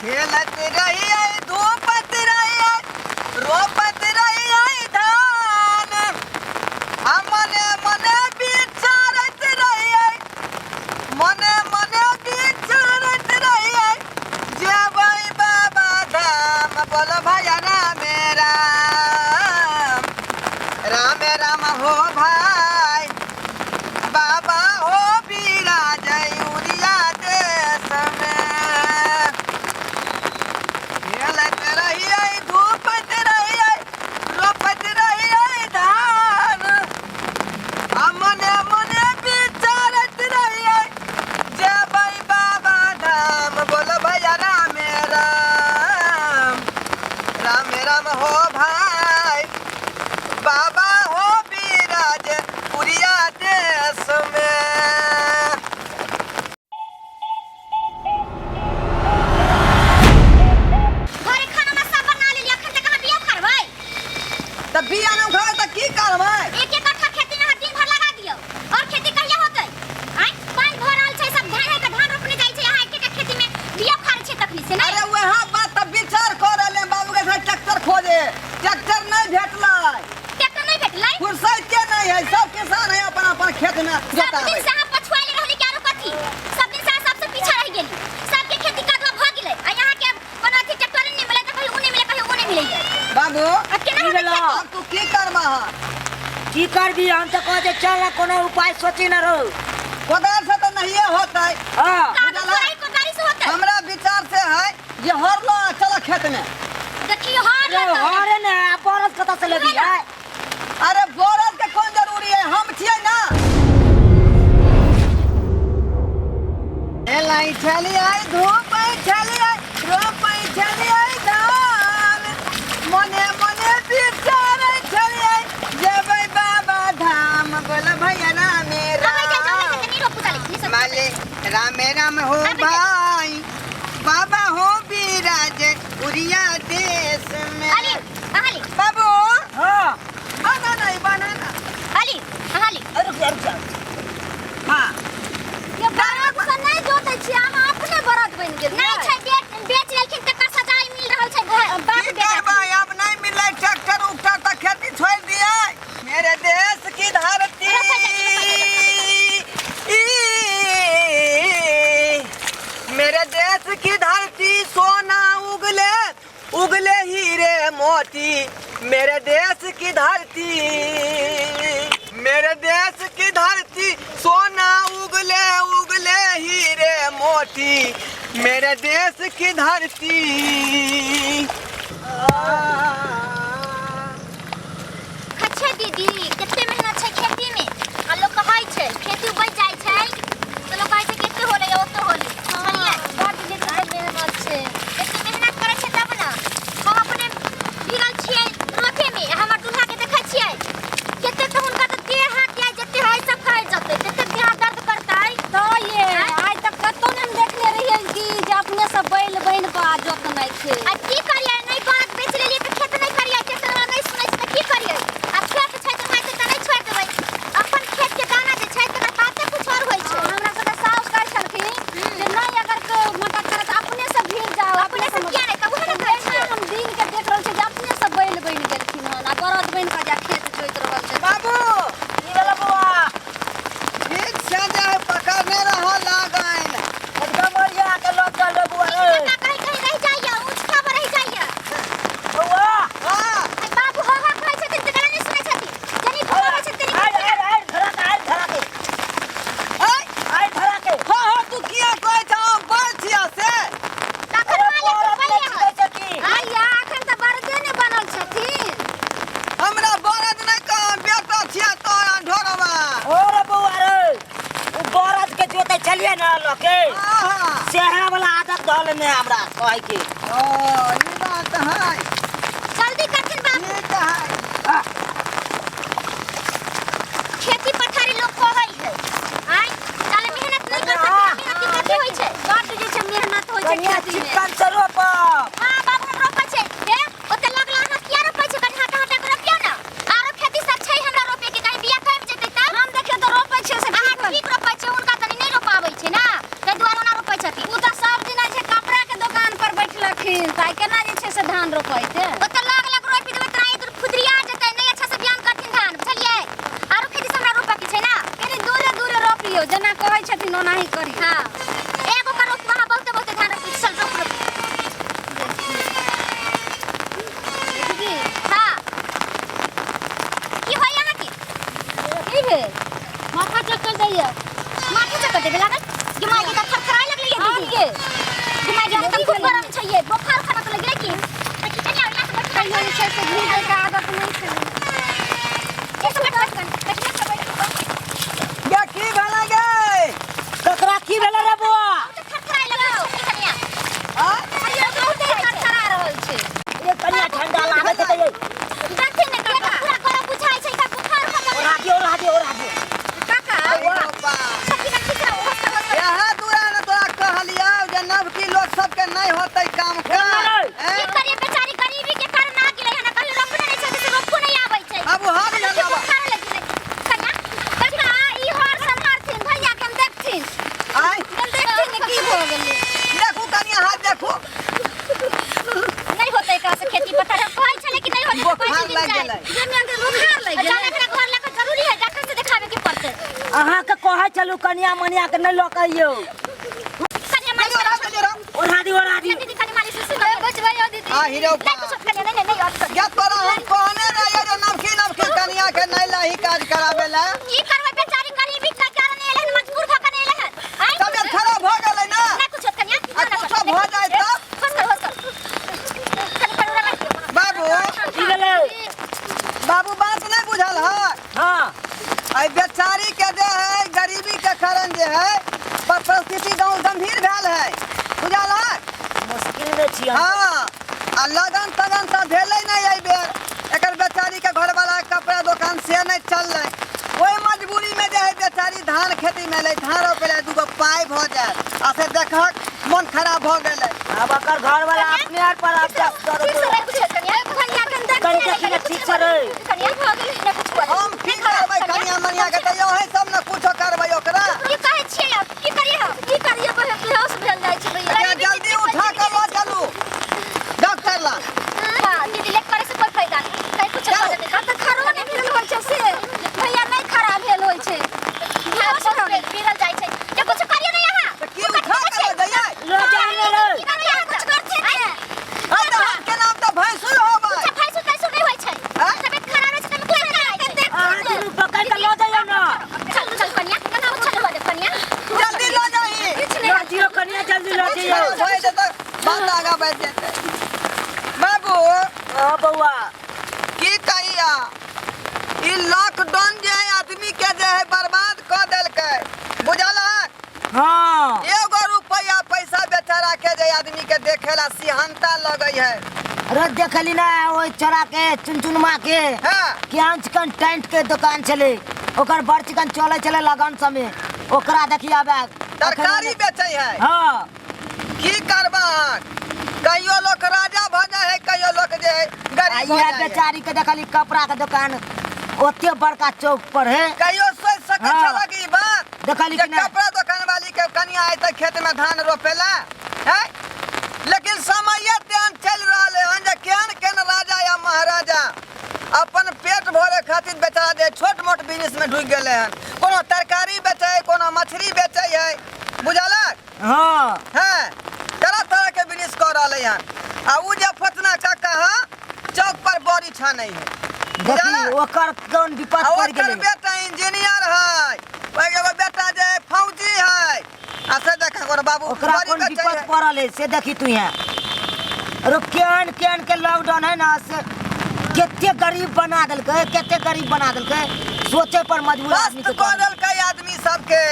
खेलत रही धूपत रही रोपत रही धान मने मने बिचारत रही मने मने बिचारत रही जेबै बाबा धाम बोल भैया राम राम राम हो भाई बाबा हो बिराज उरिया देश में खेलत रही धूपत रही रोपत रही धान मने मने बिचारत रही जेबै बाबा धाम बोल भैया राम राम राम हो भाई बाबा हो बिराज उरिया देश में। घरे खाना में सब बना ले लिया खते कहां बिया करबै त बिया न घर त की करबै एक एक कट्ठा खेती में दिन भर लगा दियो और खेती कहिया होतै आइ पानी भरल छै सब धान है के धान रोपने जाय छै यहाँ एक एक खेती में बिया खार छै तखनी से नहीं अरे वहाँ बात त विचार कर ले बाबू के घर ट्रैक्टर खोजे ट्रैक्टर नहीं भेटलै ट्रैक्टर नहीं भेटलै फुर्सत के नहीं है सब किसान है अपन अपन खेत में सब दिन जोताबै से हम पछुआले रहली क्यारो कथी सब दिन से सबसे पीछे रह गेली सबके खेती काटवा भ गेलै आ यहाँ के कोनो अथी ट्रैक्टर नहीं मिले त कहीं उ नहीं मिले कहीं उ नहीं मिले बाबू अब केना होतै अब तू की करबा की करबी हम तो कहते चल कोनो उपाय सोची न रहो कोदाल से तो नहीं होतै हां कागज को गाड़ी से होतै हमरा विचार से है ये हर लो चल खेत में देखियो हार रे हरे ने बरस कता से लेबी है अरे बोरल के कौन जरूरी है हम छियै ना एलाई चली आई धूप आई चली आई रोप आई चली आई धान मने मने बिचार चली आई जेबै बाबा धाम बोल भैया राम माले राम राम हो भाई बाबा हो बिराज उरिया देश में अली बाबू हां बनाना अली रुक जा हां ये बरद से नहीं जोतै छी हम अपने बरद बन गेल नहीं छै बेच लेकिन तकर सजाई मिल रहल छै बाप बेटा भाई अब नहीं मिले ट्रैक्टर उठा तक खेती छोड़ दिया मेरे देश की धरती मेरे देश की धरती सोना उगले उगले हीरे मोती मेरे देश की धरती मेरे देश की धरती सोना उगले उगले हीरे मोती मेरे देश की धरती अच्छे दीदी कितने मेहनत छै खेती में आ लोग कहै छै खेती उपज जाय छै तो लोग कहै छै केते होले ओतो होले सुनिए बड़ दीदी मेहनत छै एते मेहनत करै छै तब ना हम अपने गिरल छियै रोथे में हमर दूल्हा के देखै छियै केते तो हुनका त देह हाथ या जते है सब कहै जते केते देह दर्द करतै तो ये आज तक कतो न देखले रहिए कि जे अपने सब बैल बन के आज जोत नहीं थे आ की करियै नहीं बात बेच लेलिए त खेत नहीं करियै केतना नहीं सुनै छै त की करियै आ खेत छै त माइते त नहीं छोड़ देबै अपन खेत के दाना जे छै तकर बाते कुछ और होय छै हमरा सबके साउस कहै छलखिन जे नहीं अगर को मदद करत अपने से भीड़ जाओ अपने से किया नहीं कहू ने कहै छै हम दिन के देख रहल छै जे अपने सब बैल बन गेलखिन हन आ बरद बन के जा खेत जोइत रहल छै बाबू ई वाला बुआ ठीक से जे पकड़ने रहो लागन एकदम मरिया के लोग चल बुआ रे कहीं कहीं रह जाइए ऊंच खबर रह जाइए बुआ हां आ बाबू हो कहै छै त तकरा नहीं सुनै छथि जनी खबर छै तनी आई धरा के आई धरा के हां हां तू किया कहै छ हम बोल छिया से तखन वाले तो पहिले है छै की आइया एखन त बरदे ने बनल छथिन हमरा बरद नहीं कह बेटा छिया तोरा ढोरवा ओरे बुआ रे उ बरद के जोते चलिए ना लोके हां सेहरा वाला आदत धल ने हमरा कहै के ओ ई बात है जल्दी करथिन बाबू ठीक है खेती पथारी लोग कहै है आइ ताले मेहनत नहीं कर सकते मेहनत की खेती होय छै बड जे छै मेहनत होय छै कनिया खेती में चिकन से रोप हां बाबू हम रोपै छै दे ओते लगला अहाँ किया रोपै छै कनि हटा हटा के रोपियो ना आरो खेती सब छै हमरा रोपे के कहीं बिया कम जेतै त हम देखियो त रोपै छै से अहाँ ठीक रोपै छै उनका तनी नहीं रोपाबै छै ना तै दुआरे ना रोपै छथि उ त सब दिन छै कपड़ा के दुकान पर बैठल देखथिन ताई केना जे छै से धान रोपैते ओ त लग लग रोपि देबै तरा इधर खुदरिया जेतै नहीं अच्छा से बियान करथिन धान बुझलियै आरो खेती से हमरा रोपा की छै ना कनी दूरे दूरे रोपियो जेना कहै छथिन ओना ही करी हां एगो का रोप वहां बहुते बहुते धान रोपि चल रोप दीदी हां की होय यहाँ की की भेल माथा चक्कर दैया माथे चक्कर देबे लागल दिमाग के थरथराय लगलै ये दीदी के दिमाग के त खूब गरम छै ये बुखार खाना तो लगले की त की कनिया इलाज कर कहियो जे छै से भीगे के आदत नहीं छै ये सब बैठ कनिया सब बैठ क्या की भला गए ककरा की भेलै रे बुआ थरथराय लगल छै कनिया आ कहियो बहुते थरथरा रहल छै ये कनिया ठंडा लागै छै त ये देखथिन ने काका पूरा गरम बुझाय छै का बुखार खाना ओरा दियो काका सबकी ना ठीक रहो यहाँ दूरा न तोरा कहलिया जे नवकी लोग सबके नहीं होतै काम का की करिए बेचारी गरीबी के कारण आ गेलै हना कहियो रोपने नहीं छै से रोपू नहीं आबै छै अब हाथ न देखियो लावा बुखार लगी नहीं कन्या काका ई हर संभारथिन भैया के हम देखथिन आय हम देखथिन ने की हो गेलै देखू कनिया हाथ देखू नहीं होतै एकरा से खेती पता है कहै छले कि नहीं होतै बुखार लग गेलै जेना के बुखार लग जाने गेलै एकरा घर लेके जरूरी है डॉक्टर से दिखावे के पड़तै अहाँ के कहै छलु कनिया मनिया के नहीं लकइयो कन्या मालिश जोरा जोरा ओरा दियो दीदी कन्या मालिश से बचबै यो दीदी आ हीरो नहीं कुछ कन्या नहीं और कर क्या तोरा हम कहने रहिए जे नवकी कनिया के नहीं लाही काज करावेला की करबै बेचारी गरीबी के कारण एले मजबूर भ के एले है तबियत खराब हो गेलै ना नहीं कुछ कन्या आ कुछ हो जाए तब होस बाबू की भेलै बाबू बात नहीं बुझल है हां आई बेचारी के जे है गरीबी के कारण जे है परिस्थिति गांव गंभीर भेल है बुझल है मुश्किल में छी हम हाँ आ लगन तगन सब भेलै नहीं आई बेर एकर बेचारी के घर वाला कपड़ा दुकान से नहीं चललै ओई मजबूरी में जे है बेचारी धान खेती में ले धान रोपले दूगो पाई भ जाए आ से देखक मन खराब भ गेलै अब अकर घर वाला अपने आर पर आप जा करो ठीक से रे हम की करबै कनिया मनिया के त यो है सब न कुछो करबै ओकरा के जल्दी उठा के ल चलू डॉक्टर ला त की उठा के ले जइए लो जाइए रे हम त के नाम त भैंसुर होबै अहाँ दुनू पकड़ के लो जाइए ना जल्दी ल जाई लो जियो कनिया जल्दी लो जियो होय त बात आगा बढ़ जेतै बाबू हां बउआ की कहिया ई लॉकडाउन जे है आदमी के जे है बर्बाद क देलकै बुझल है हां एगो रुपया पैसा बेचारा के जे आदमी के देखेला सिहनता लगै है रोज देखली ना ओइ चोरा के चुनचुनमा के हाँ केहन चिकन टेंट के दुकान चले ओकर बड़ चिकन चले चले लगन समय ओकरा देखी आबे तरकारी बेचै है हां की करबा कहियो लोग राजा भ जाय है कहियो लोग जे है गरीब भ ये जाय है बेचारी के देखली कपड़ा के दुकान ओते बड़का चौक पर है कहियो सोच सकै हाँ। छला कि ई बात देखली जे कि नहीं कपड़ा दुकान वाली के कनिया आय त खेत में धान रोपेला है लेकिन समय तेहन चल रहल है जे केहन राजा या महाराजा अपन पेट भरे खातिर बेचारा दे छोट मोट बिजनेस में ढुक गेले हन कोनो तरकारी बेचे है कोनो मछली बेचे है बुझलक हां है तरह तरह के बिजनेस कर रहले हन आ उ जे फतना काका है चौक पर बड़ी छानै है देखी ओकर कौन विपद आ पड़ ओकर गेलै बेटा इंजीनियर है एगो बेटा जे फौजी है आ से देख ओकर बाबू ओकरा बड़ी कौन बेचै विपद है। पड़ल है से देखी तू यहाँ अरे केहन केहन के लॉकडाउन है ना से केते गरीब बना देलकै केते गरीब बना देलकै सोचे पर मजबूर आदमी मस्त के कऽ देलकै आदमी सबके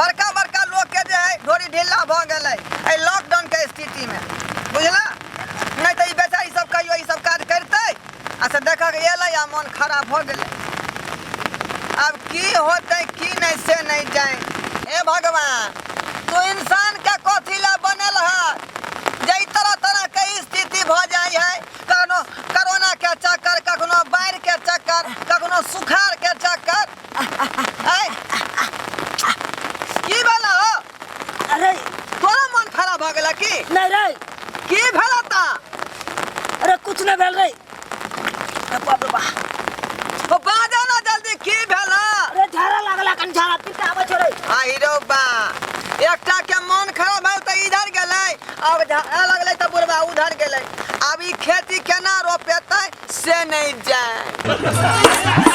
बड़का बड़का लोग के जे है ढोरी ढीला भ गेलै एहि लॉकडाउन के स्थिति में बुझला नहीं तो ई बेचारी सब कहियो ई सब काज करतै आ से देखक एलै आ मन खराब भ गेलै अब की होतै की नहीं से नहीं जाए हे भगवान तू इंसान के कथी ला बनल है जे तरह तरह के स्थिति भ जाय है कखनो कोरोना के चक्कर कखनो बाढ़ के चक्कर कखनो सुखाड़ के चक्कर की भेला हो अरे तोरा मन खराब भ गेला की नहीं नहीं रे की भेला ता अरे कुछ नहीं भेल रे अरे बाप रे बाप ओ बाजा ना जल्दी की भेला अरे झाड़ा लागला कन झाड़ा पिता आवे छोरे आई रो बा एकटा के मन खराब भेल त इधर गेलै अब झाड़ा लगलै त बुढ़वा उधर गेलै अब ई खेती केना रोपेतै से नहीं जाय